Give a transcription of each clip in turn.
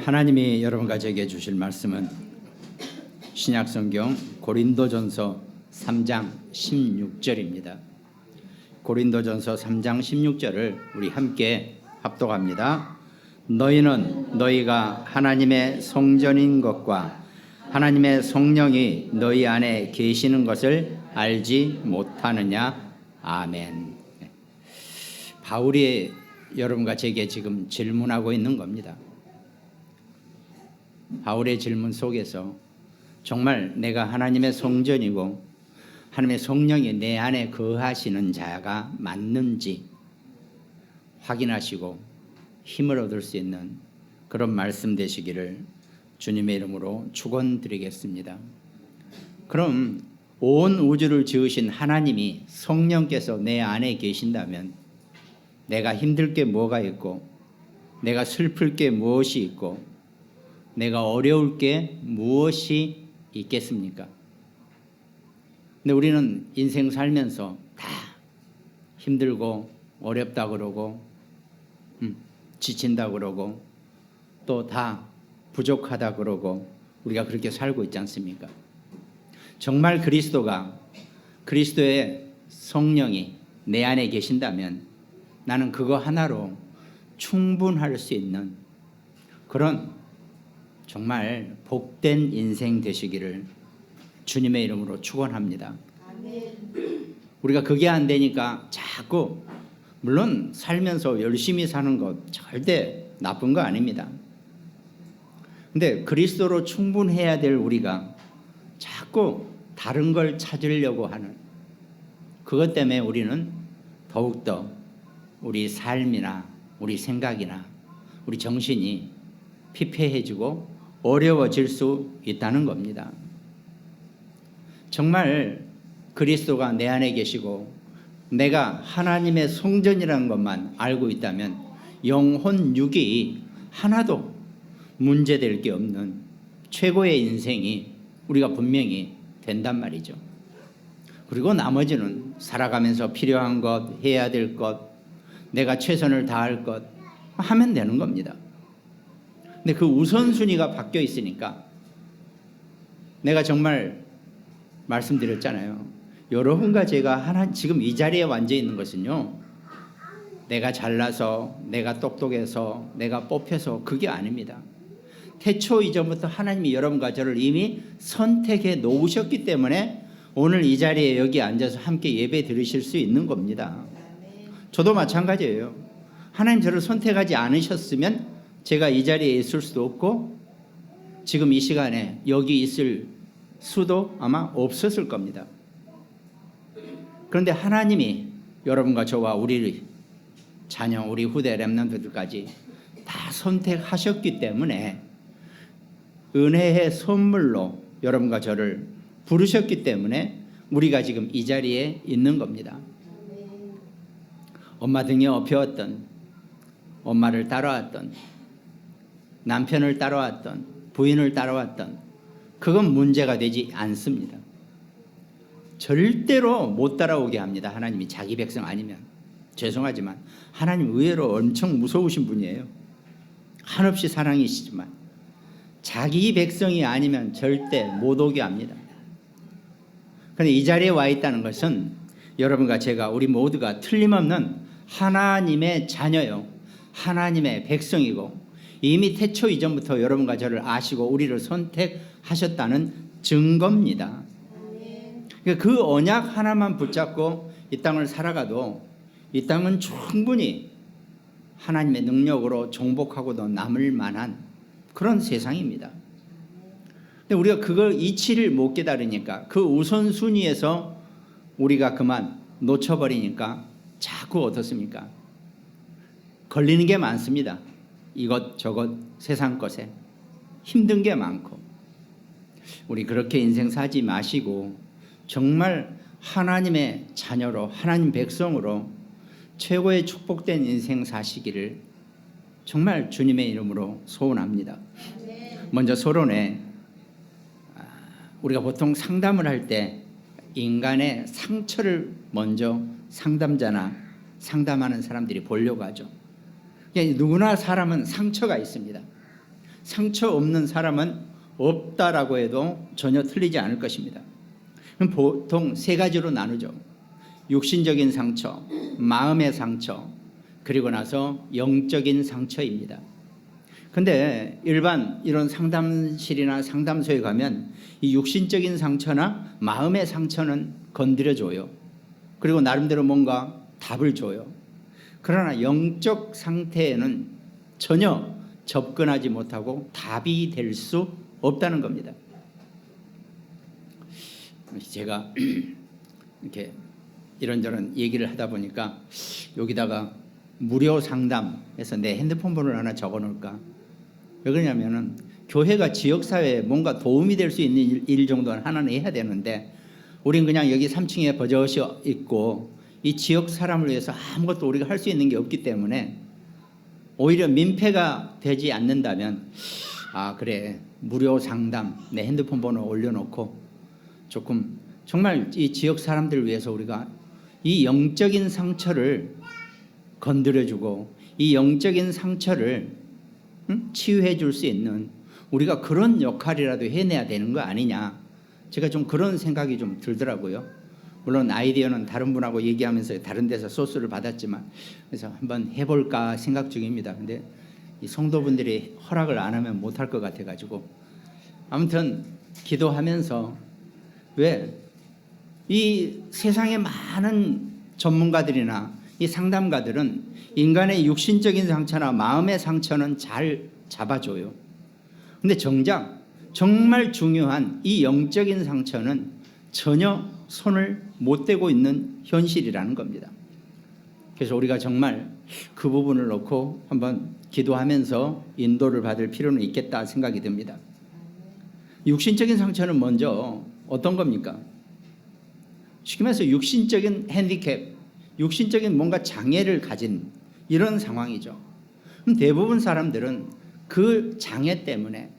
하나님이 여러분과 제게 주실 말씀은 신약성경 고린도전서 3장 16절입니다. 고린도전서 3장 16절을 우리 함께 합독합니다. 너희는 너희가 하나님의 성전인 것과 하나님의 성령이 너희 안에 계시는 것을 알지 못하느냐. 아멘. 바울이 여러분과 제게 지금 질문하고 있는 겁니다. 바울의 질문 속에서 정말 내가 하나님의 성전이고 하나님의 성령이 내 안에 거하시는 자가 맞는지 확인하시고 힘을 얻을 수 있는 그런 말씀 되시기를 주님의 이름으로 축원드리겠습니다. 그럼 온 우주를 지으신 하나님이 성령께서 내 안에 계신다면 내가 힘들 게 뭐가 있고 내가 슬플 게 무엇이 있고 내가 어려울 게 무엇이 있겠습니까? 근데 우리는 인생 살면서 다 힘들고 어렵다 그러고 지친다 그러고 또 다 부족하다 그러고 우리가 그렇게 살고 있지 않습니까? 정말 그리스도의 성령이 내 안에 계신다면 나는 그거 하나로 충분할 수 있는 그런 정말 복된 인생 되시기를 주님의 이름으로 축원합니다. 우리가 그게 안 되니까 자꾸 물론 살면서 열심히 사는 것 절대 나쁜 거 아닙니다. 근데 그리스도로 충분해야 될 우리가 자꾸 다른 걸 찾으려고 하는 그것 때문에 우리는 더욱더 우리 삶이나 우리 생각이나 우리 정신이 피폐해지고 어려워질 수 있다는 겁니다. 정말 그리스도가 내 안에 계시고 내가 하나님의 성전이라는 것만 알고 있다면 영혼 육이 하나도 문제될 게 없는 최고의 인생이 우리가 분명히 된단 말이죠. 그리고 나머지는 살아가면서 필요한 것, 해야 될 것, 내가 최선을 다할 것 하면 되는 겁니다. 근데 그 우선순위가 바뀌어 있으니까 내가 정말 말씀드렸잖아요. 여러분과 제가 지금 이 자리에 앉아 있는 것은요, 내가 잘나서, 내가 똑똑해서, 내가 뽑혀서 그게 아닙니다. 태초 이전부터 하나님이 여러분과 저를 이미 선택해 놓으셨기 때문에 오늘 이 자리에 여기 앉아서 함께 예배 드리실 수 있는 겁니다. 저도 마찬가지예요. 하나님 저를 선택하지 않으셨으면 제가 이 자리에 있을 수도 없고 지금 이 시간에 여기 있을 수도 아마 없었을 겁니다. 그런데 하나님이 여러분과 저와 우리 자녀, 우리 후대 렘넌트들까지 다 선택하셨기 때문에 은혜의 선물로 여러분과 저를 부르셨기 때문에 우리가 지금 이 자리에 있는 겁니다. 엄마 등에 업혀왔던, 엄마를 따라왔던, 남편을 따라왔던, 부인을 따라왔던 그건 문제가 되지 않습니다. 절대로 못 따라오게 합니다. 하나님이 자기 백성 아니면. 죄송하지만 하나님 의외로 엄청 무서우신 분이에요. 한없이 사랑이시지만 자기 백성이 아니면 절대 못 오게 합니다. 그런데 이 자리에 와 있다는 것은 여러분과 제가 우리 모두가 틀림없는 하나님의 자녀요, 하나님의 백성이고 이미 태초 이전부터 여러분과 저를 아시고 우리를 선택하셨다는 증거입니다. 그 언약 하나만 붙잡고 이 땅을 살아가도 이 땅은 충분히 하나님의 능력으로 정복하고도 남을 만한 그런 세상입니다. 근데 우리가 그걸 이치를 못 깨달으니까 그 우선순위에서 우리가 그만 놓쳐버리니까 자꾸 어떻습니까? 걸리는 게 많습니다. 이것저것 세상 것에 힘든 게 많고 우리 그렇게 인생 사지 마시고 정말 하나님의 자녀로 하나님 백성으로 최고의 축복된 인생 사시기를 정말 주님의 이름으로 소원합니다. 먼저 서론에 우리가 보통 상담을 할 때 인간의 상처를 먼저 상담자나 상담하는 사람들이 보려고 하죠. 누구나 사람은 상처가 있습니다. 상처 없는 사람은 없다라고 해도 전혀 틀리지 않을 것입니다. 그럼 보통 세 가지로 나누죠. 육신적인 상처, 마음의 상처, 그리고 나서 영적인 상처입니다. 근데 일반 이런 상담실이나 상담소에 가면 이 육신적인 상처나 마음의 상처는 건드려줘요. 그리고 나름대로 뭔가 답을 줘요. 그러나 영적 상태에는 전혀 접근하지 못하고 답이 될 수 없다는 겁니다. 제가 이렇게 이런저런 얘기를 하다 보니까 여기다가 무료 상담해서 내 핸드폰 번호를 하나 적어 놓을까? 왜 그러냐면은 교회가 지역사회에 뭔가 도움이 될 수 있는 일 정도는 하나는 해야 되는데 우린 그냥 여기 3층에 버젓이 있고 이 지역 사람을 위해서 아무것도 우리가 할 수 있는 게 없기 때문에 오히려 민폐가 되지 않는다면 그래 무료 상담 내 핸드폰 번호 올려놓고 조금 정말 이 지역 사람들을 위해서 우리가 이 영적인 상처를 건드려주고 이 영적인 상처를 치유해 줄 수 있는 우리가 그런 역할이라도 해내야 되는 거 아니냐. 제가 좀 그런 생각이 좀 들더라고요. 물론 아이디어는 다른 분하고 얘기하면서 다른 데서 소스를 받았지만 그래서 한번 해볼까 생각 중입니다. 근데 이 성도분들이 허락을 안 하면 못할 것 같아가지고 아무튼 기도하면서 왜 이 세상에 많은 전문가들이나 이 상담가들은 인간의 육신적인 상처나 마음의 상처는 잘 잡아줘요. 근데 정작 정말 중요한 이 영적인 상처는 전혀 손을 못 대고 있는 현실이라는 겁니다. 그래서 우리가 정말 그 부분을 놓고 한번 기도하면서 인도를 받을 필요는 있겠다 생각이 듭니다. 육신적인 상처는 먼저 어떤 겁니까? 쉽게 말해서 육신적인 핸디캡, 육신적인 뭔가 장애를 가진 이런 상황이죠. 그럼 대부분 사람들은 그 장애 때문에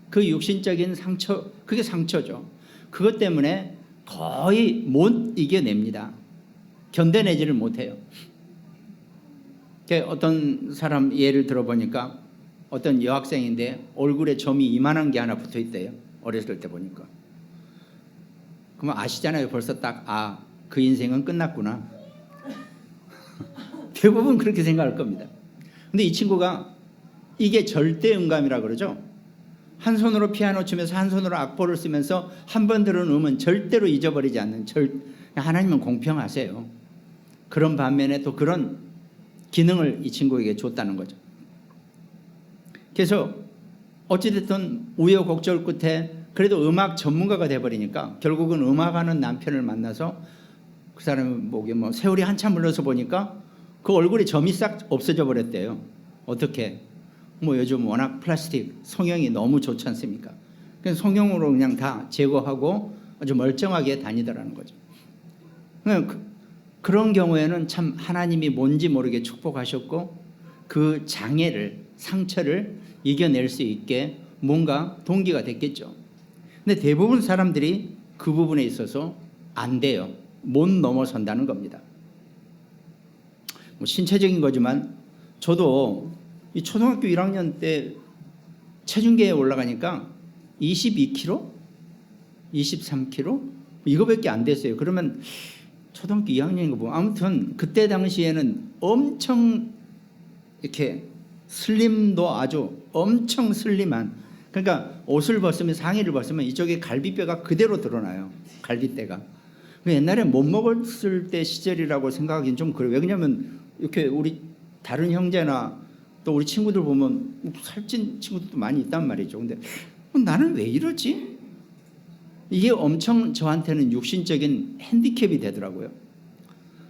그 육신적인 상처, 그게 상처죠. 그것 때문에 거의 못 이겨냅니다. 견뎌내지를 못해요. 어떤 사람 예를 들어보니까 어떤 여학생인데 얼굴에 점이 이만한 게 하나 붙어 있대요. 어렸을 때 보니까. 그러면 아시잖아요. 벌써 딱 그 인생은 끝났구나. 대부분 그렇게 생각할 겁니다. 근데 이 친구가 이게 절대음감이라고 그러죠. 한 손으로 피아노 치면서 한 손으로 악보를 쓰면서 한 번 들은 음은 절대로 잊어버리지 않는 하나님은 공평하세요. 그런 반면에 또 그런 기능을 이 친구에게 줬다는 거죠. 그래서 어찌됐든 우여곡절 끝에 그래도 음악 전문가가 돼버리니까 결국은 음악하는 남편을 만나서 그 사람의 목에 세월이 한참 흘러서 보니까 그 얼굴에 점이 싹 없어져 버렸대요. 어떻게? 요즘 워낙 플라스틱 성형이 너무 좋지 않습니까? 그래서 성형으로 그냥 다 제거하고 아주 멀쩡하게 다니더라는 거죠. 그런 경우에는 참 하나님이 뭔지 모르게 축복하셨고 그 장애를, 상처를 이겨낼 수 있게 뭔가 동기가 됐겠죠. 근데 대부분 사람들이 그 부분에 있어서 안 돼요. 못 넘어선다는 겁니다. 신체적인 거지만 저도 이 초등학교 1학년 때 체중계에 올라가니까 22kg? 23kg? 이거밖에 안 됐어요. 그러면 초등학교 2학년인 거 보면 아무튼 그때 당시에는 엄청 이렇게 슬림도 아주 엄청 슬림한, 그러니까 옷을 벗으면, 상의를 벗으면 이쪽에 갈비뼈가 그대로 드러나요. 갈비뼈가. 옛날에 못 먹었을 때 시절이라고 생각하기는 좀 그래요. 왜냐하면 이렇게 우리 다른 형제나 또 우리 친구들 보면 살찐 친구들도 많이 있단 말이죠. 근데 나는 왜 이러지? 이게 엄청 저한테는 육신적인 핸디캡이 되더라고요.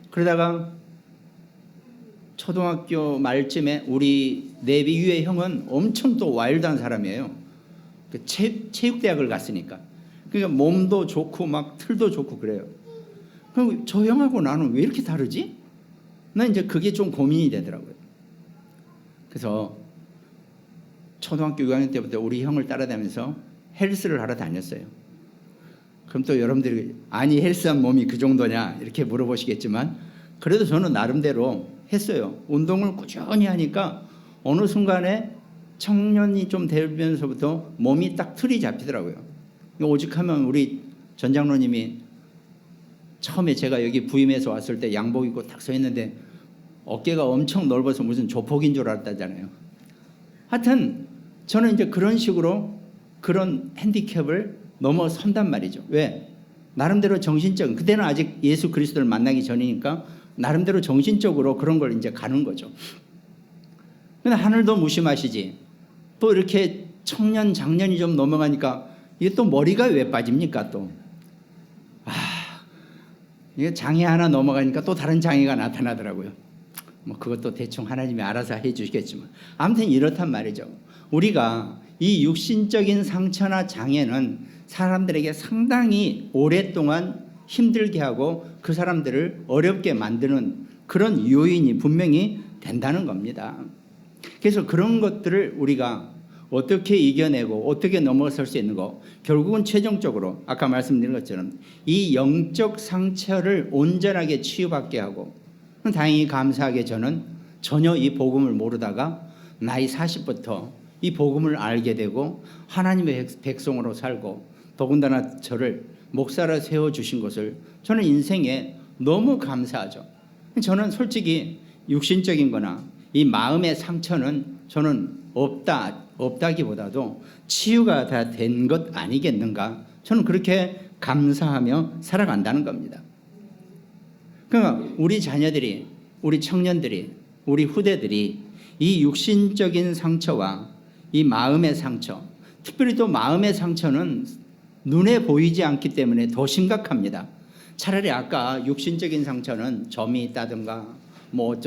그러다가 초등학교 말쯤에 우리 내비 위의 형은 엄청 또 와일드한 사람이에요. 체육대학을 갔으니까. 그러니까 몸도 좋고 막 틀도 좋고 그래요. 그럼 저 형하고 나는 왜 이렇게 다르지? 난 이제 그게 좀 고민이 되더라고요. 그래서 초등학교 6학년 때부터 우리 형을 따라다니면서 헬스를 하러 다녔어요. 그럼 또 여러분들이 아니 헬스한 몸이 그 정도냐 이렇게 물어보시겠지만 그래도 저는 나름대로 했어요. 운동을 꾸준히 하니까 어느 순간에 청년이 좀 되면서부터 몸이 딱 틀이 잡히더라고요. 오직하면 우리 전 장로님이 처음에 제가 여기 부임해서 왔을 때 양복 입고 딱 서 있는데 어깨가 엄청 넓어서 무슨 조폭인 줄 알았다잖아요. 하여튼 저는 이제 그런 식으로 그런 핸디캡을 넘어선단 말이죠. 왜? 나름대로 정신적, 그때는 아직 예수 그리스도를 만나기 전이니까 나름대로 정신적으로 그런 걸 이제 가는 거죠. 근데 하늘도 무심하시지. 또 이렇게 청년, 장년이 좀 넘어가니까 이게 또 머리가 왜 빠집니까 또? 이게 장애 하나 넘어가니까 또 다른 장애가 나타나더라고요. 뭐 그것도 대충 하나님이 알아서 해주시겠지만 아무튼 이렇단 말이죠. 우리가 이 육신적인 상처나 장애는 사람들에게 상당히 오랫동안 힘들게 하고 그 사람들을 어렵게 만드는 그런 요인이 분명히 된다는 겁니다. 그래서 그런 것들을 우리가 어떻게 이겨내고 어떻게 넘어설 수 있는 거, 결국은 최종적으로 아까 말씀드린 것처럼 이 영적 상처를 온전하게 치유받게 하고, 다행히 감사하게 저는 전혀 이 복음을 모르다가 나이 40부터 이 복음을 알게 되고 하나님의 백성으로 살고 더군다나 저를 목사로 세워주신 것을 저는 인생에 너무 감사하죠. 저는 솔직히 육신적인 거나 이 마음의 상처는 저는 없다기보다도 치유가 다 된 것 아니겠는가, 저는 그렇게 감사하며 살아간다는 겁니다. 그러니까 우리 자녀들이, 우리 청년들이, 우리 후대들이 이 육신적인 상처와 이 마음의 상처, 특별히 또 마음의 상처는 눈에 보이지 않기 때문에 더 심각합니다. 차라리 아까 육신적인 상처는 점이 있다든가 뭐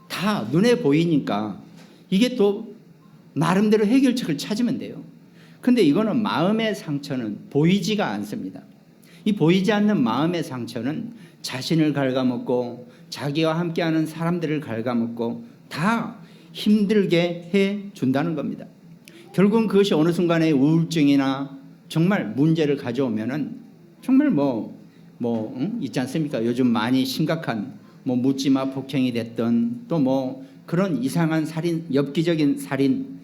다 눈에 보이니까 이게 또 나름대로 해결책을 찾으면 돼요. 근데 이거는 마음의 상처는 보이지가 않습니다. 이 보이지 않는 마음의 상처는 자신을 갉아먹고 자기와 함께하는 사람들을 갉아먹고 다 힘들게 해준다는 겁니다. 결국은 그것이 어느 순간에 우울증이나 정말 문제를 가져오면은 정말 있지 않습니까? 요즘 많이 심각한 묻지마 폭행이 됐던 또 그런 이상한 살인, 엽기적인 살인,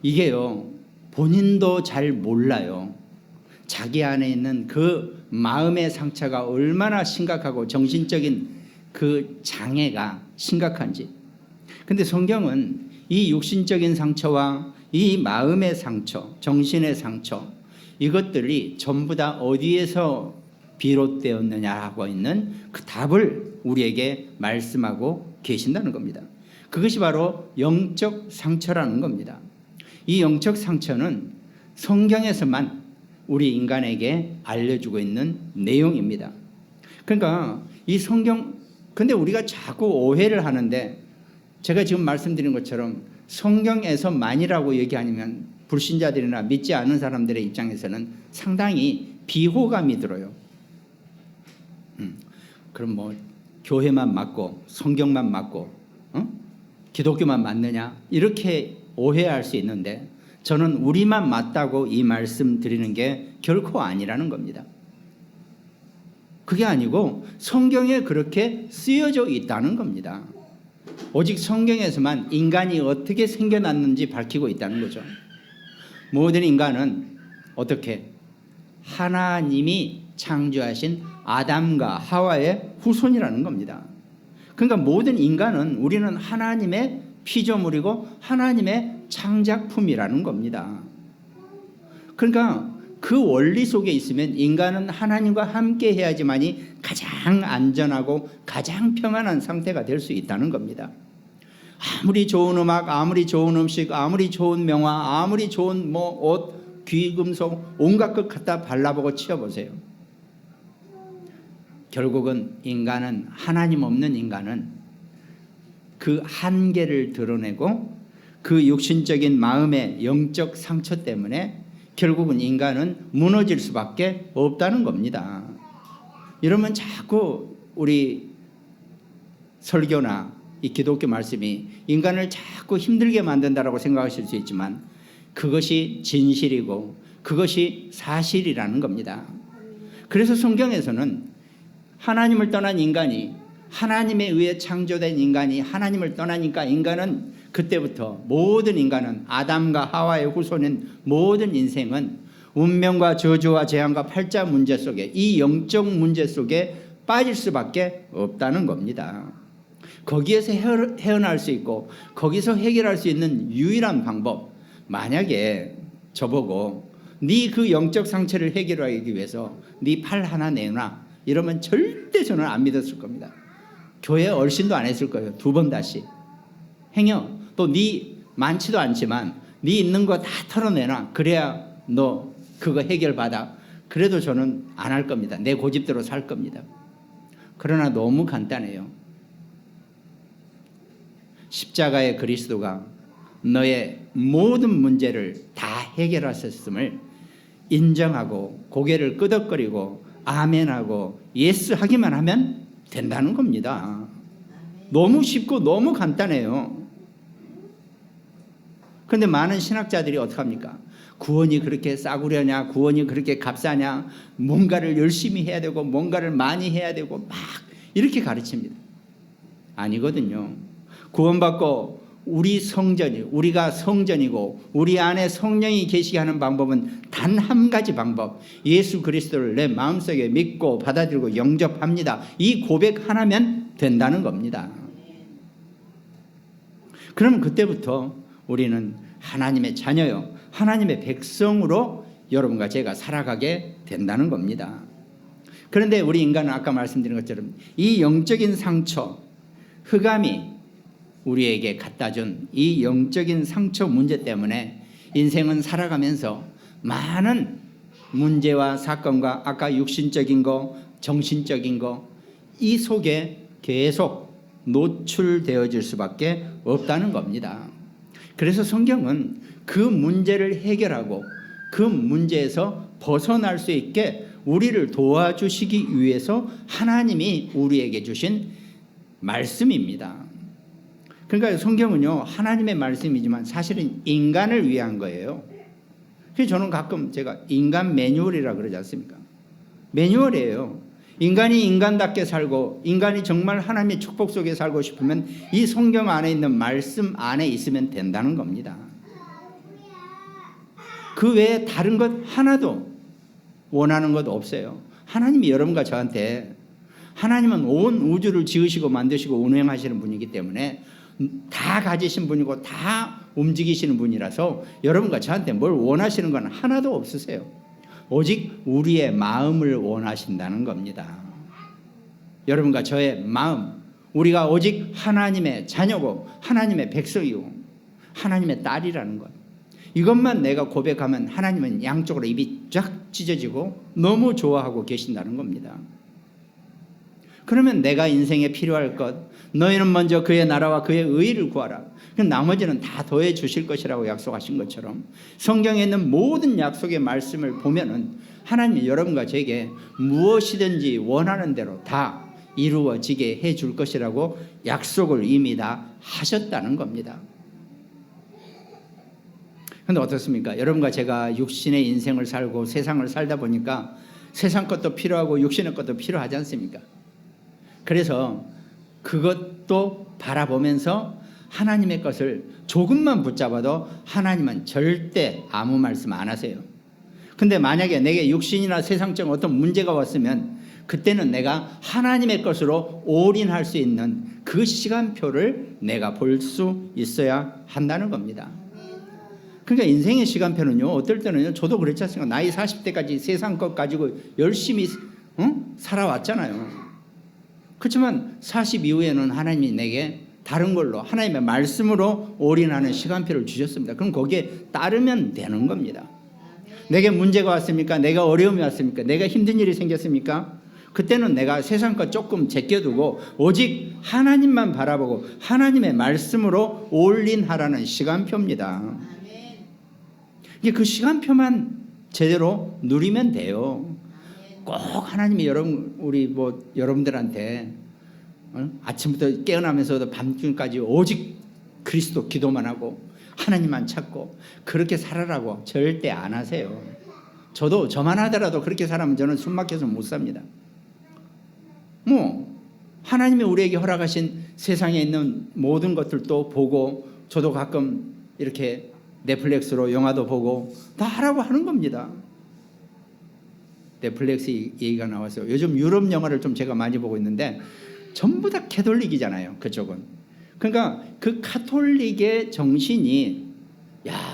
이게요 본인도 잘 몰라요. 자기 안에 있는 그 마음의 상처가 얼마나 심각하고 정신적인 그 장애가 심각한지. 근데 성경은 이 육신적인 상처와 이 마음의 상처, 정신의 상처, 이것들이 전부 다 어디에서 비롯되었느냐라고 있는 그 답을 우리에게 말씀하고 계신다는 겁니다. 그것이 바로 영적 상처라는 겁니다. 이 영적 상처는 성경에서만 우리 인간에게 알려주고 있는 내용입니다. 그러니까 이 성경, 근데 우리가 자꾸 오해를 하는데, 제가 지금 말씀드린 것처럼 성경에서만이라고 얘기하면 불신자들이나 믿지 않은 사람들의 입장에서는 상당히 비호감이 들어요. 그럼 교회만 맞고 성경만 맞고 기독교만 맞느냐, 이렇게 오해할 수 있는데, 저는 우리만 맞다고 이 말씀 드리는 게 결코 아니라는 겁니다. 그게 아니고 성경에 그렇게 쓰여져 있다는 겁니다. 오직 성경에서만 인간이 어떻게 생겨났는지 밝히고 있다는 거죠. 모든 인간은 어떻게? 하나님이 창조하신 아담과 하와의 후손이라는 겁니다. 그러니까 모든 인간은, 우리는 하나님의 피조물이고 하나님의 창작품이라는 겁니다. 그러니까 그 원리 속에 있으면 인간은 하나님과 함께 해야지만이 가장 안전하고 가장 평안한 상태가 될 수 있다는 겁니다. 아무리 좋은 음악, 아무리 좋은 음식, 아무리 좋은 명화, 아무리 좋은 옷, 귀금속, 온갖 것 갖다 발라보고 치워보세요. 결국은 인간은, 하나님 없는 인간은 그 한계를 드러내고 그 육신적인 마음의 영적 상처 때문에 결국은 인간은 무너질 수밖에 없다는 겁니다. 이러면 자꾸 우리 설교나 이 기독교 말씀이 인간을 자꾸 힘들게 만든다라고 생각하실 수 있지만, 그것이 진실이고 그것이 사실이라는 겁니다. 그래서 성경에서는 하나님을 떠난 인간이, 하나님에 의해 창조된 인간이 하나님을 떠나니까 인간은 그때부터 모든 인간은 아담과 하와의 후손인 모든 인생은 운명과 저주와 재앙과 팔자 문제 속에 이 영적 문제 속에 빠질 수밖에 없다는 겁니다. 거기에서 헤어날 수 있고 거기서 해결할 수 있는 유일한 방법, 만약에 저보고 네 그 영적 상처를 해결하기 위해서 네 팔 하나 내놔 이러면 절대 저는 안 믿었을 겁니다. 교회 얼씬도 안 했을 거예요. 2번 다시 행여 또 네 많지도 않지만 네 있는 거 다 털어내놔 그래야 너 그거 해결받아. 그래도 저는 안 할 겁니다. 내 고집대로 살 겁니다. 그러나 너무 간단해요. 십자가의 그리스도가 너의 모든 문제를 다 해결하셨음을 인정하고 고개를 끄덕거리고 아멘하고 예스 하기만 하면 된다는 겁니다. 너무 쉽고 너무 간단해요. 그런데 많은 신학자들이 어떡합니까? 구원이 그렇게 싸구려냐, 구원이 그렇게 값싸냐, 뭔가를 열심히 해야 되고 뭔가를 많이 해야 되고 막 이렇게 가르칩니다. 아니거든요. 구원받고 우리가 성전이고 우리 안에 성령이 계시게 하는 방법은 단 한 가지 방법, 예수 그리스도를 내 마음속에 믿고 받아들이고 영접합니다. 이 고백 하나면 된다는 겁니다. 그럼 그때부터 우리는 하나님의 자녀요, 하나님의 백성으로 여러분과 제가 살아가게 된다는 겁니다. 그런데 우리 인간은 아까 말씀드린 것처럼 이 영적인 상처, 흑암이 우리에게 갖다 준 이 영적인 상처 문제 때문에 인생은 살아가면서 많은 문제와 사건과 아까 육신적인 거, 정신적인 거, 이 속에 계속 노출되어질 수밖에 없다는 겁니다. 그래서 성경은 그 문제를 해결하고 그 문제에서 벗어날 수 있게 우리를 도와주시기 위해서 하나님이 우리에게 주신 말씀입니다. 그러니까 성경은요, 하나님의 말씀이지만 사실은 인간을 위한 거예요. 그래서 저는 가끔 제가 인간 매뉴얼이라 그러지 않습니까? 매뉴얼이에요. 인간이 인간답게 살고 인간이 정말 하나님의 축복 속에 살고 싶으면 이 성경 안에 있는 말씀 안에 있으면 된다는 겁니다. 그 외에 다른 것 하나도 원하는 것 없어요. 하나님이 여러분과 저한테, 하나님은 온 우주를 지으시고 만드시고 운행하시는 분이기 때문에 다 가지신 분이고 다 움직이시는 분이라서 여러분과 저한테 뭘 원하시는 건 하나도 없으세요. 오직 우리의 마음을 원하신다는 겁니다. 여러분과 저의 마음, 우리가 오직 하나님의 자녀고 하나님의 백성이고 하나님의 딸이라는 것, 이것만 내가 고백하면 하나님은 양쪽으로 입이 쫙 찢어지고 너무 좋아하고 계신다는 겁니다. 그러면 내가 인생에 필요할 것, 너희는 먼저 그의 나라와 그의 의의를 구하라, 나머지는 다 더해 주실 것이라고 약속하신 것처럼 성경에 있는 모든 약속의 말씀을 보면은 하나님이 여러분과 제게 무엇이든지 원하는 대로 다 이루어지게 해 줄 것이라고 약속을 이미 다 하셨다는 겁니다. 그런데 어떻습니까? 여러분과 제가 육신의 인생을 살고 세상을 살다 보니까 세상 것도 필요하고 육신의 것도 필요하지 않습니까? 그래서 그것도 바라보면서 하나님의 것을 조금만 붙잡아도 하나님은 절대 아무 말씀 안 하세요. 근데 만약에 내게 육신이나 세상적 어떤 문제가 왔으면 그때는 내가 하나님의 것으로 올인할 수 있는 그 시간표를 내가 볼 수 있어야 한다는 겁니다. 그러니까 인생의 시간표는요, 어떨 때는요, 저도 그렇지 않습니까? 나이 40대까지 세상 것 가지고 열심히 살아왔잖아요. 그렇지만 40 이후에는 하나님이 내게 다른 걸로 하나님의 말씀으로 올인하는 시간표를 주셨습니다. 그럼 거기에 따르면 되는 겁니다. 내게 문제가 왔습니까? 내가 어려움이 왔습니까? 내가 힘든 일이 생겼습니까? 그때는 내가 세상 것 조금 제껴두고 오직 하나님만 바라보고 하나님의 말씀으로 올인하라는 시간표입니다. 이게 그 시간표만 제대로 누리면 돼요. 꼭 하나님이 여러분들한테 아침부터 깨어나면서도 밤중까지 오직 그리스도 기도만 하고 하나님만 찾고 그렇게 살아라고 절대 안 하세요. 저도 저만 하더라도 그렇게 살면 저는 숨 막혀서 못 삽니다. 하나님이 우리에게 허락하신 세상에 있는 모든 것들도 보고 저도 가끔 이렇게 넷플릭스로 영화도 보고 다 하라고 하는 겁니다. 넷플릭스 얘기가 나와서 요즘 유럽 영화를 좀 제가 많이 보고 있는데 전부 다 캐톨릭이잖아요. 그쪽은. 그러니까 그 카톨릭의 정신이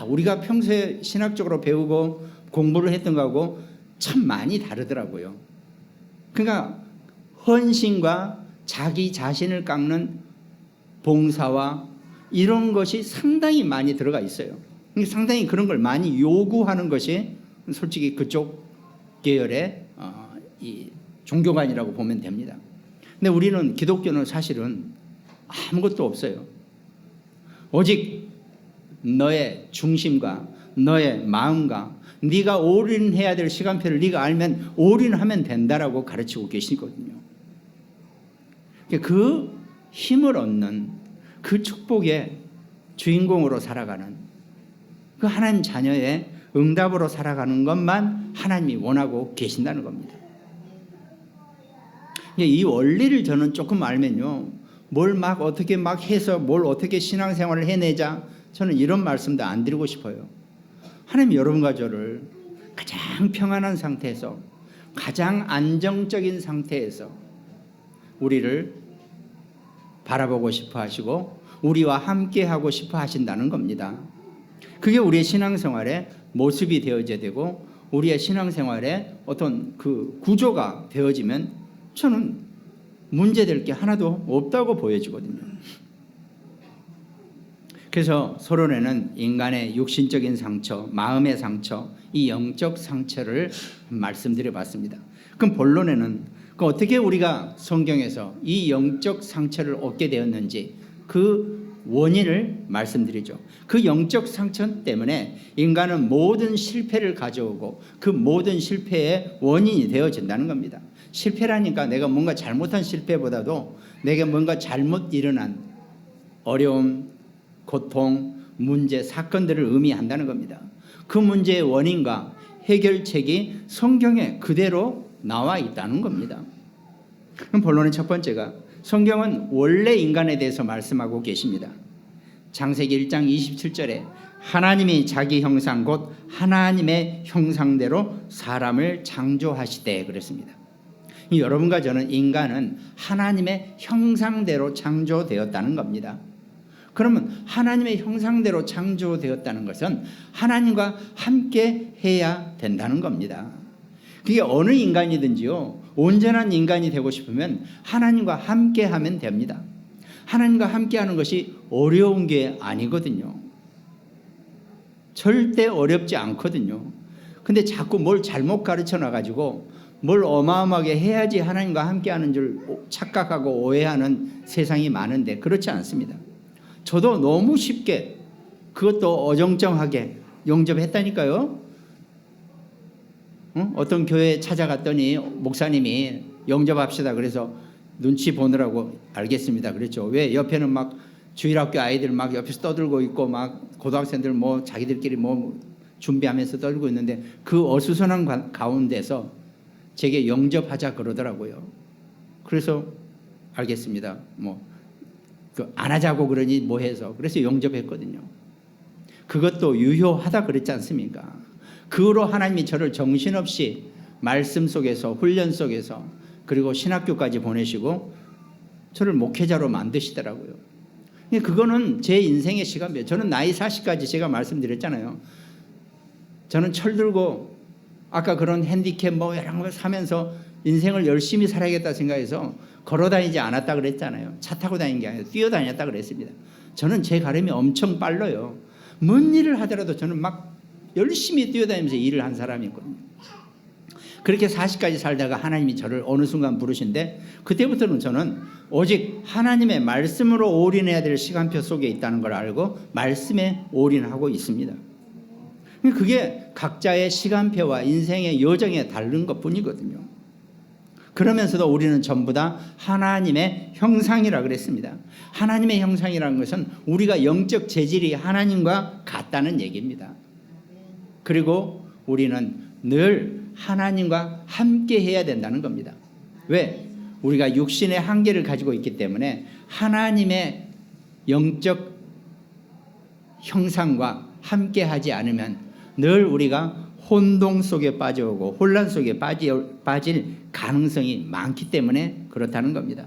우리가 평소에 신학적으로 배우고 공부를 했던 거하고 참 많이 다르더라고요. 그러니까 헌신과 자기 자신을 깎는 봉사와 이런 것이 상당히 많이 들어가 있어요. 상당히 그런 걸 많이 요구하는 것이 솔직히 그쪽 계열의 이 종교관이라고 보면 됩니다. 근데 우리는 기독교는 사실은 아무것도 없어요. 오직 너의 중심과 너의 마음과 네가 올인해야 될 시간표를 네가 알면 올인하면 된다라고 가르치고 계시거든요. 그 힘을 얻는 그 축복의 주인공으로 살아가는 그 하나님 자녀의 응답으로 살아가는 것만 하나님이 원하고 계신다는 겁니다. 이 원리를 저는 조금 알면요, 뭘 막 어떻게 막 해서 뭘 어떻게 신앙생활을 해내자, 저는 이런 말씀도 안 드리고 싶어요. 하나님 여러분과 저를 가장 평안한 상태에서, 가장 안정적인 상태에서 우리를 바라보고 싶어 하시고 우리와 함께 하고 싶어 하신다는 겁니다. 그게 우리의 신앙생활의 모습이 되어져야 되고 우리의 신앙생활의 어떤 그 구조가 되어지면 저는 문제될 게 하나도 없다고 보여지거든요. 그래서 서론에는 인간의 육신적인 상처, 마음의 상처, 이 영적 상처를 말씀드려 봤습니다. 그럼 본론에는 어떻게 우리가 성경에서 이 영적 상처를 얻게 되었는지 그 원인을 말씀드리죠. 그 영적 상처 때문에 인간은 모든 실패를 가져오고 그 모든 실패의 원인이 되어진다는 겁니다. 실패라니까 내가 뭔가 잘못한 실패보다도 내가 뭔가 잘못 일어난 어려움, 고통, 문제, 사건들을 의미한다는 겁니다. 그 문제의 원인과 해결책이 성경에 그대로 나와 있다는 겁니다. 그럼 본론의 첫 번째가 성경은 원래 인간에 대해서 말씀하고 계십니다. 창세기 1장 27절에 하나님이 자기 형상 곧 하나님의 형상대로 사람을 창조하시되 그랬습니다. 여러분과 저는 인간은 하나님의 형상대로 창조되었다는 겁니다. 그러면 하나님의 형상대로 창조되었다는 것은 하나님과 함께 해야 된다는 겁니다. 그게 어느 인간이든지요, 온전한 인간이 되고 싶으면 하나님과 함께 하면 됩니다. 하나님과 함께 하는 것이 어려운 게 아니거든요. 절대 어렵지 않거든요. 근데 자꾸 뭘 잘못 가르쳐 놔가지고 뭘 어마어마하게 해야지 하나님과 함께 하는 줄 착각하고 오해하는 세상이 많은데 그렇지 않습니다. 저도 너무 쉽게 그것도 어정쩡하게 영접했다니까요. 어떤 교회에 찾아갔더니 목사님이 영접합시다 그래서 눈치 보느라고 알겠습니다 그랬죠. 왜? 옆에는 막 주일학교 아이들 막 옆에서 떠들고 있고 막 고등학생들 뭐 자기들끼리 뭐 준비하면서 떠들고 있는데 그 어수선한 가운데서 제게 영접하자 그러더라고요. 그래서 알겠습니다. 뭐 안 하자고 그러니 뭐 해서 그래서 영접했거든요. 그것도 유효하다 그랬지 않습니까? 그 후로 하나님이 저를 정신없이 말씀 속에서 훈련 속에서 그리고 신학교까지 보내시고 저를 목회자로 만드시더라고요. 그거는 제 인생의 시간이에요. 저는 나이 40까지 제가 말씀드렸잖아요. 저는 철들고 아까 그런 핸디캡 뭐 이런 걸 사면서 인생을 열심히 살아야겠다 생각해서 걸어다니지 않았다 그랬잖아요. 차 타고 다니는 게 아니라 뛰어다녔다 그랬습니다. 저는 제 가름이 엄청 빨라요. 뭔 일을 하더라도 저는 막 열심히 뛰어다니면서 일을 한 사람이거든요. 그렇게 40까지 살다가 하나님이 저를 어느 순간 부르신데 그때부터는 저는 오직 하나님의 말씀으로 올인해야 될 시간표 속에 있다는 걸 알고 말씀에 올인하고 있습니다. 그게 각자의 시간표와 인생의 여정에 다른 것뿐이거든요. 그러면서도 우리는 전부 다 하나님의 형상이라 그랬습니다. 하나님의 형상이라는 것은 우리가 영적 재질이 하나님과 같다는 얘기입니다. 그리고 우리는 늘 하나님과 함께 해야 된다는 겁니다. 왜? 우리가 육신의 한계를 가지고 있기 때문에 하나님의 영적 형상과 함께하지 않으면 늘 우리가 혼동 속에 빠져오고 혼란 속에 빠질 가능성이 많기 때문에 그렇다는 겁니다.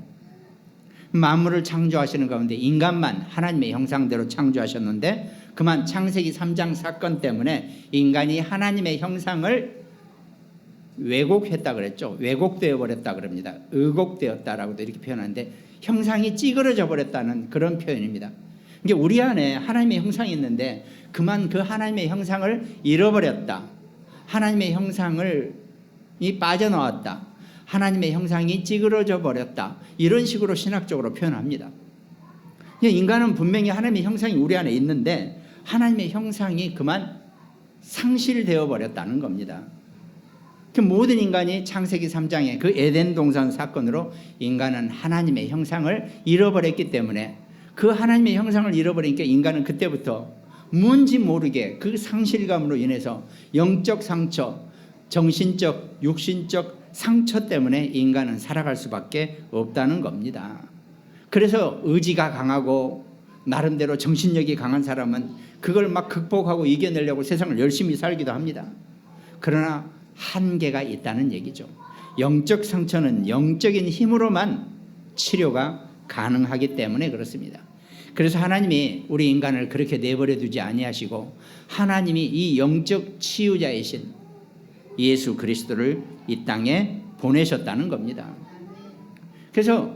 만물을 창조하시는 가운데 인간만 하나님의 형상대로 창조하셨는데 그만 창세기 3장 사건 때문에 인간이 하나님의 형상을 왜곡했다 그랬죠. 왜곡되어 버렸다 그럽니다. 의곡되었다라고도 이렇게 표현하는데 형상이 찌그러져 버렸다는 그런 표현입니다. 이게 우리 안에 하나님의 형상이 있는데 그만 그 하나님의 형상을 잃어버렸다. 하나님의 형상이 빠져나왔다. 하나님의 형상이 찌그러져 버렸다. 이런 식으로 신학적으로 표현합니다. 인간은 분명히 하나님의 형상이 우리 안에 있는데 하나님의 형상이 그만 상실되어 버렸다는 겁니다. 그 모든 인간이 창세기 3장의 그 에덴 동산 사건으로 인간은 하나님의 형상을 잃어버렸기 때문에 그 하나님의 형상을 잃어버리니까 인간은 그때부터 뭔지 모르게 그 상실감으로 인해서 영적 상처, 정신적, 육신적 상처 때문에 인간은 살아갈 수밖에 없다는 겁니다. 그래서 의지가 강하고 나름대로 정신력이 강한 사람은 그걸 막 극복하고 이겨내려고 세상을 열심히 살기도 합니다. 그러나 한계가 있다는 얘기죠. 영적 상처는 영적인 힘으로만 치료가 가능하기 때문에 그렇습니다. 그래서 하나님이 우리 인간을 그렇게 내버려 두지 아니하시고 하나님이 이 영적 치유자이신 예수 그리스도를 이 땅에 보내셨다는 겁니다. 그래서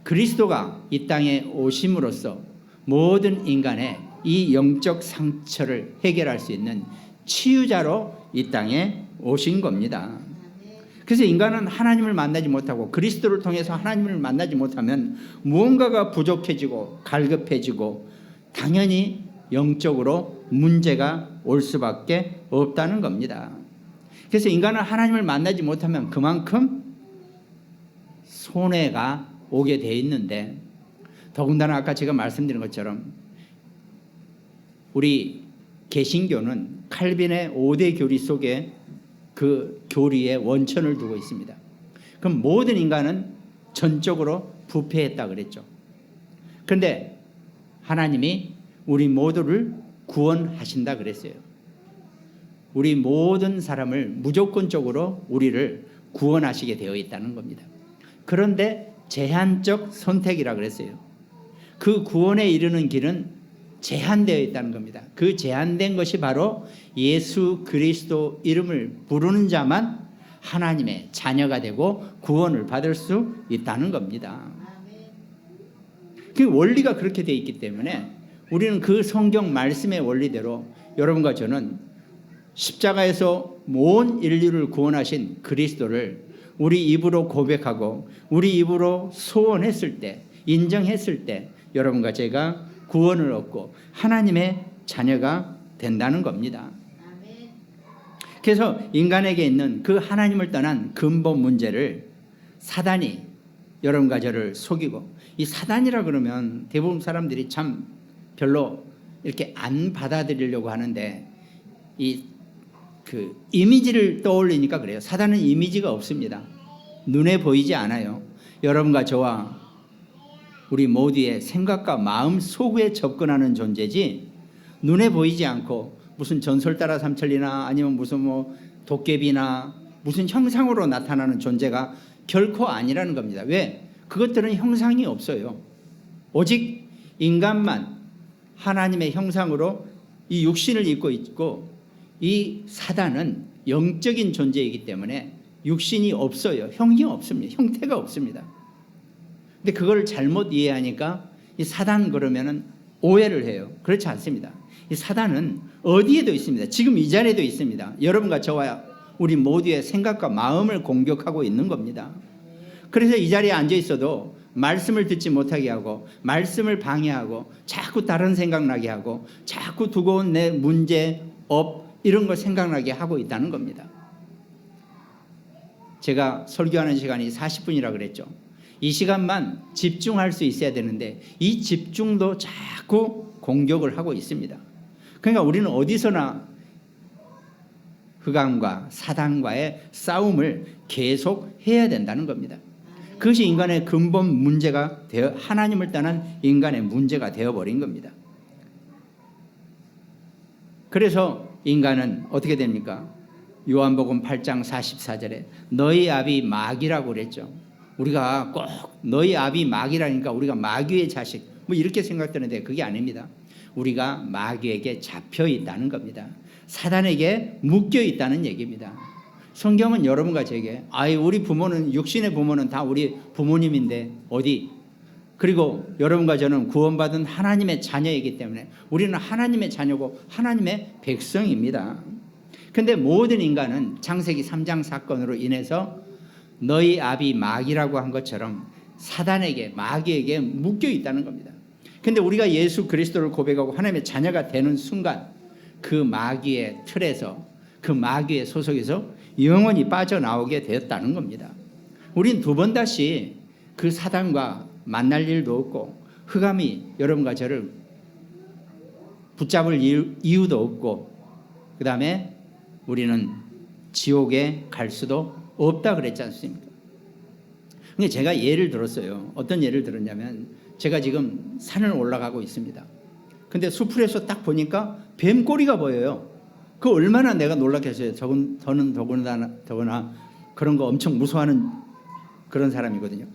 그리스도가 이 땅에 오심으로써 모든 인간의 이 영적 상처를 해결할 수 있는 치유자로 이 땅에 오신 겁니다. 그래서 인간은 하나님을 만나지 못하고 그리스도를 통해서 하나님을 만나지 못하면 무언가가 부족해지고 갈급해지고 당연히 영적으로 문제가 올 수밖에 없다는 겁니다. 그래서 인간은 하나님을 만나지 못하면 그만큼 손해가 오게 돼 있는데 더군다나 아까 제가 말씀드린 것처럼 우리 개신교는 칼빈의 5대 교리 속에 그 교리의 원천을 두고 있습니다. 그럼 모든 인간은 전적으로 부패했다 그랬죠. 그런데 하나님이 우리 모두를 구원하신다 그랬어요. 우리 모든 사람을 무조건적으로 우리를 구원하시게 되어 있다는 겁니다. 그런데 제한적 선택이라 그랬어요. 그 구원에 이르는 길은 제한되어 있다는 겁니다. 그 제한된 것이 바로 예수 그리스도 이름을 부르는 자만 하나님의 자녀가 되고 구원을 받을 수 있다는 겁니다. 그 원리가 그렇게 되어 있기 때문에 우리는 그 성경 말씀의 원리대로 여러분과 저는 십자가에서 온 인류를 구원하신 그리스도를 우리 입으로 고백하고 우리 입으로 소원했을 때, 인정했을 때 여러분과 제가 구원을 얻고 하나님의 자녀가 된다는 겁니다. 그래서 인간에게 있는 그 하나님을 떠난 근본 문제를 사단이 여러분과 저를 속이고, 이 사단이라 그러면 대부분 사람들이 참 별로 이렇게 안 받아들이려고 하는데 그 이미지를 떠올리니까 그래요. 사단은 이미지가 없습니다. 눈에 보이지 않아요. 여러분과 저와 우리 모두의 생각과 마음 속에 접근하는 존재지 눈에 보이지 않고 무슨 전설따라 삼천리나 아니면 무슨 도깨비나 무슨 형상으로 나타나는 존재가 결코 아니라는 겁니다. 왜? 그것들은 형상이 없어요. 오직 인간만 하나님의 형상으로 이 육신을 입고 있고, 이 사단은 영적인 존재이기 때문에 육신이 없어요. 형이 없습니다. 형태가 없습니다. 근데 그걸 잘못 이해하니까 이 사단 그러면은 오해를 해요. 그렇지 않습니다. 이 사단은 어디에도 있습니다. 지금 이 자리에도 있습니다. 여러분과 저와 우리 모두의 생각과 마음을 공격하고 있는 겁니다. 그래서 이 자리에 앉아 있어도 말씀을 듣지 못하게 하고, 말씀을 방해하고, 자꾸 다른 생각나게 하고, 자꾸 두고 온 내 문제, 이런 걸 생각나게 하고 있다는 겁니다. 제가 설교하는 시간이 40분이라 그랬죠. 이 시간만 집중할 수 있어야 되는데 이 집중도 자꾸 공격을 하고 있습니다. 그러니까 우리는 어디서나 흑암과 사단과의 싸움을 계속 해야 된다는 겁니다. 그것이 인간의 근본 문제가 되어, 하나님을 떠난 인간의 문제가 되어버린 겁니다. 그래서 인간은 어떻게 됩니까? 요한복음 8장 44절에 너희 아비 마귀라고 그랬죠. 우리가 꼭 너희 아비 마귀라니까 우리가 마귀의 자식 뭐 이렇게 생각되는데 그게 아닙니다. 우리가 마귀에게 잡혀 있다는 겁니다. 사단에게 묶여 있다는 얘기입니다. 성경은 여러분과 제게 우리 부모는 육신의 부모는 다 우리 부모님인데 어디? 그리고 여러분과 저는 구원받은 하나님의 자녀이기 때문에 우리는 하나님의 자녀고 하나님의 백성입니다. 그런데 모든 인간은 창세기 3장 사건으로 인해서 너희 아비 마귀라고 한 것처럼 사단에게 마귀에게 묶여 있다는 겁니다. 그런데 우리가 예수 그리스도를 고백하고 하나님의 자녀가 되는 순간 그 마귀의 틀에서 그 마귀의 소속에서 영원히 빠져나오게 되었다는 겁니다. 우린 두 번 다시 그 사단과 만날 일도 없고 흑암이 여러분과 저를 붙잡을 이유도 없고 그 다음에 우리는 지옥에 갈 수도 없다 그랬지 않습니까? 근데 제가 예를 들었어요. 어떤 예를 들었냐면 제가 지금 산을 올라가고 있습니다. 근데 수풀에서 딱 보니까 뱀 꼬리가 보여요. 그 얼마나 내가 놀랐겠어요. 저는 더구나 그런 거 엄청 무서워하는 그런 사람이거든요.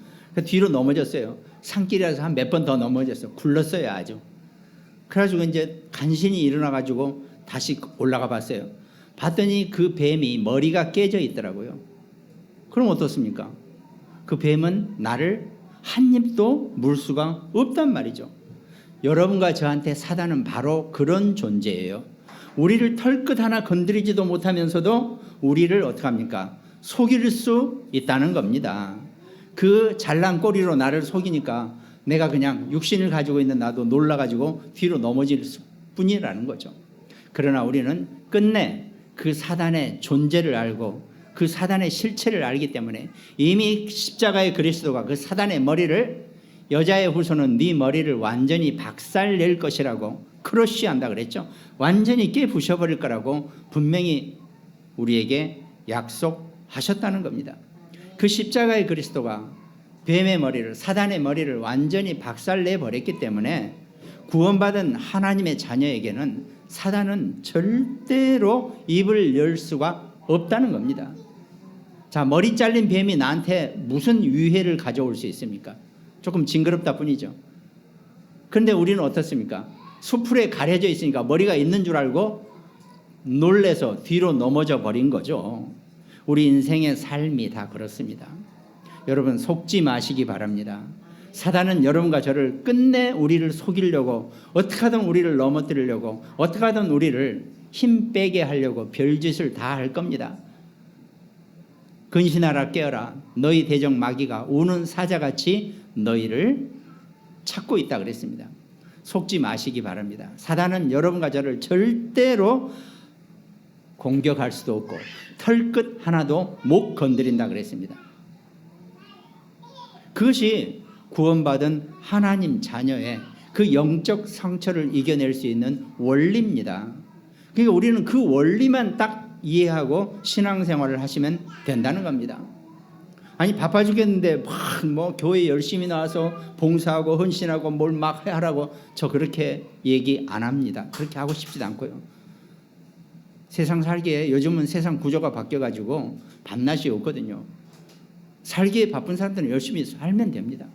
뒤로 넘어졌어요. 산길이라서 한 몇 번 더 넘어졌어요. 굴렀어요 아주. 그래가지고 이제 간신히 일어나가지고 다시 올라가 봤어요. 봤더니 그 뱀이 머리가 깨져 있더라고요. 그럼 어떻습니까? 그 뱀은 나를 한 입도 물 수가 없단 말이죠. 여러분과 저한테 사단은 바로 그런 존재예요. 우리를 털끝 하나 건드리지도 못하면서도 우리를 어떻게 합니까? 속일 수 있다는 겁니다. 그 잘난 꼬리로 나를 속이니까 내가 그냥 육신을 가지고 있는 나도 놀라가지고 뒤로 넘어질 뿐이라는 거죠. 그러나 우리는 끝내 그 사단의 존재를 알고 그 사단의 실체를 알기 때문에 이미 십자가의 그리스도가 그 사단의 머리를 여자의 후손은 네 머리를 완전히 박살낼 것이라고 크러쉬한다 그랬죠. 완전히 깨부셔버릴 거라고 분명히 우리에게 약속하셨다는 겁니다. 그 십자가의 그리스도가 뱀의 머리를 사단의 머리를 완전히 박살내버렸기 때문에 구원받은 하나님의 자녀에게는 사단은 절대로 입을 열 수가 없다는 겁니다. 자, 머리 잘린 뱀이 나한테 무슨 위해를 가져올 수 있습니까? 조금 징그럽다 뿐이죠. 그런데 우리는 어떻습니까? 수풀에 가려져 있으니까 머리가 있는 줄 알고 놀래서 뒤로 넘어져 버린 거죠. 우리 인생의 삶이 다 그렇습니다. 여러분 속지 마시기 바랍니다. 사단은 여러분과 저를 끝내 우리를 속이려고 어떻게 하든 우리를 넘어뜨리려고 어떻게 하든 우리를 힘 빼게 하려고 별짓을 다 할 겁니다. 근신하라 깨어라 너희 대적 마귀가 우는 사자같이 너희를 찾고 있다 그랬습니다. 속지 마시기 바랍니다. 사단은 여러분과 저를 절대로 공격할 수도 없고 털끝 하나도 못 건드린다 그랬습니다. 그것이 구원받은 하나님 자녀의 그 영적 상처를 이겨낼 수 있는 원리입니다. 그러니까 우리는 그 원리만 딱 이해하고 신앙생활을 하시면 된다는 겁니다. 아니 바빠 죽겠는데 뭐 교회 열심히 나와서 봉사하고 헌신하고 뭘 막 하라고 저 그렇게 얘기 안 합니다. 그렇게 하고 싶지도 않고요. 세상 살기에 요즘은 세상 구조가 바뀌어가지고 밤낮이 없거든요. 살기에 바쁜 사람들은 열심히 살면 됩니다.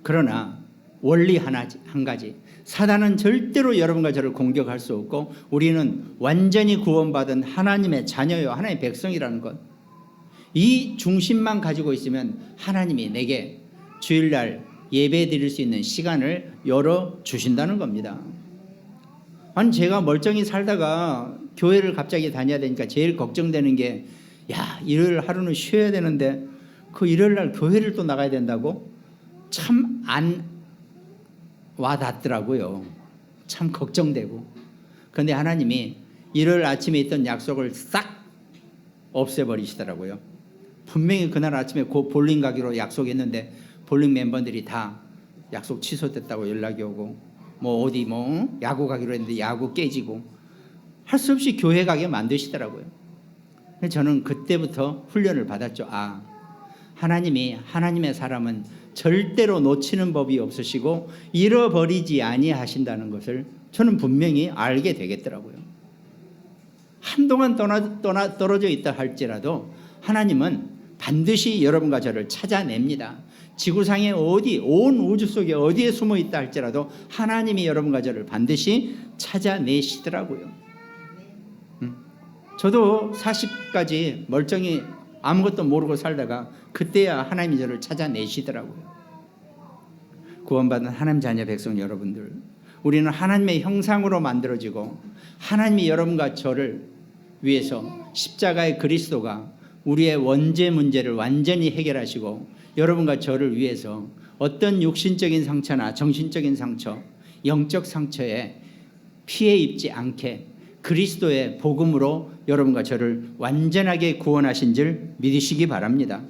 그러나 원리 한 가지 사단은 절대로 여러분과 저를 공격할 수 없고 우리는 완전히 구원받은 하나님의 자녀요 하나님의 백성이라는 것 이 중심만 가지고 있으면 하나님이 내게 주일날 예배 드릴 수 있는 시간을 열어주신다는 겁니다. 아니 제가 멀쩡히 살다가 교회를 갑자기 다녀야 되니까 제일 걱정되는 게 일요일 하루는 쉬어야 되는데 그 일요일날 교회를 또 나가야 된다고 참 안 와닿더라고요. 참 걱정되고. 그런데 하나님이 일요일 아침에 있던 약속을 싹 없애버리시더라고요. 분명히 그날 아침에 곧 볼링 가기로 약속했는데 볼링 멤버들이 다 약속 취소됐다고 연락이 오고 어디 야구 가기로 했는데 야구 깨지고 할 수 없이 교회 가게 만드시더라고요. 저는 그때부터 훈련을 받았죠. 하나님이 하나님의 사람은 절대로 놓치는 법이 없으시고 잃어버리지 아니하신다는 것을 저는 분명히 알게 되겠더라고요. 한동안 떨어져 있다 할지라도 하나님은 반드시 여러분과 저를 찾아냅니다. 지구상의 온 우주 속에 어디에 숨어 있다 할지라도 하나님이 여러분과 저를 반드시 찾아내시더라고요. 저도 40까지 멀쩡히 아무것도 모르고 살다가 그때야 하나님이 저를 찾아내시더라고요. 구원받은 하나님 자녀 백성 여러분들, 우리는 하나님의 형상으로 만들어지고 하나님이 여러분과 저를 위해서 십자가의 그리스도가 우리의 원죄 문제를 완전히 해결하시고 여러분과 저를 위해서 어떤 육신적인 상처나 정신적인 상처, 영적 상처에 피해 입지 않게 그리스도의 복음으로 여러분과 저를 완전하게 구원하신 줄 믿으시기 바랍니다.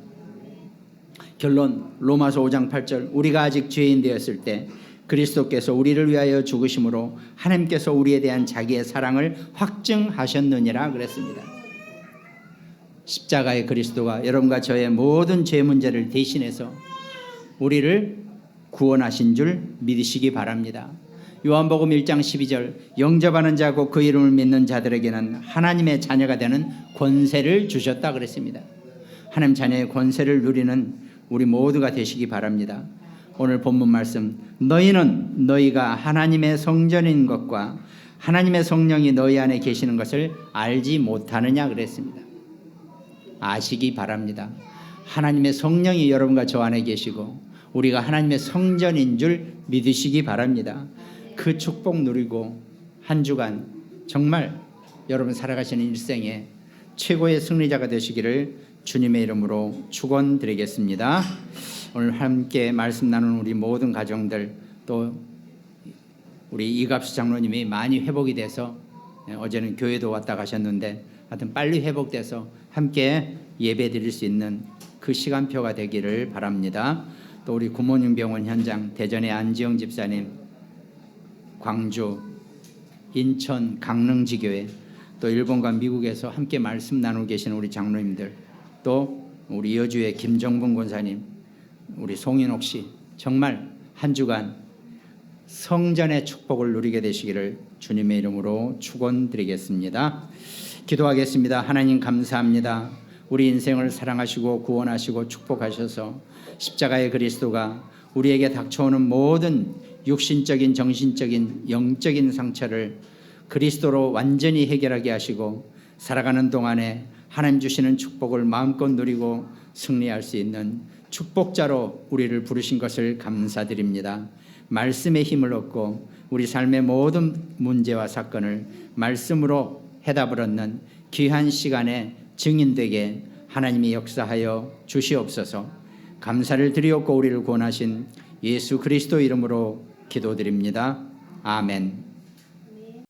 결론, 로마서 5장 8절, 우리가 아직 죄인 되었을 때 그리스도께서 우리를 위하여 죽으심으로 하나님께서 우리에 대한 자기의 사랑을 확증하셨느니라 그랬습니다. 십자가의 그리스도가 여러분과 저의 모든 죄 문제를 대신해서 우리를 구원하신 줄 믿으시기 바랍니다. 요한복음 1장 12절, 영접하는 자고 그 이름을 믿는 자들에게는 하나님의 자녀가 되는 권세를 주셨다 그랬습니다. 하나님 자녀의 권세를 누리는 우리 모두가 되시기 바랍니다. 오늘 본문 말씀, 너희는 너희가 하나님의 성전인 것과 하나님의 성령이 너희 안에 계시는 것을 알지 못하느냐 그랬습니다. 아시기 바랍니다. 하나님의 성령이 여러분과 저 안에 계시고 우리가 하나님의 성전인 줄 믿으시기 바랍니다. 그 축복 누리고 한 주간 정말 여러분 살아가시는 일생에 최고의 승리자가 되시기를 주님의 이름으로 축원드리겠습니다. 오늘 함께 말씀 나누는 우리 모든 가정들, 또 우리 이갑수 장로님이 많이 회복이 돼서 어제는 교회도 왔다 가셨는데 하여튼 빨리 회복돼서 함께 예배 드릴 수 있는 그 시간표가 되기를 바랍니다. 또 우리 굿모닝병원 현장, 대전의 안지영 집사님, 광주, 인천 강릉지교회, 또 일본과 미국에서 함께 말씀 나누고 계시는 우리 장로님들, 또 우리 여주의 김정분 권사님, 우리 송인옥 씨, 정말 한 주간 성전의 축복을 누리게 되시기를 주님의 이름으로 축원드리겠습니다. 기도하겠습니다. 하나님 감사합니다. 우리 인생을 사랑하시고 구원하시고 축복하셔서 십자가의 그리스도가 우리에게 닥쳐오는 모든 육신적인, 정신적인, 영적인 상처를 그리스도로 완전히 해결하게 하시고 살아가는 동안에 하나님 주시는 축복을 마음껏 누리고 승리할 수 있는 축복자로 우리를 부르신 것을 감사드립니다. 말씀의 힘을 얻고 우리 삶의 모든 문제와 사건을 말씀으로 해답을 얻는 귀한 시간에 증인되게 하나님이 역사하여 주시옵소서. 감사를 드리옵고 우리를 구원하신 예수 그리스도 이름으로 기도드립니다. 아멘.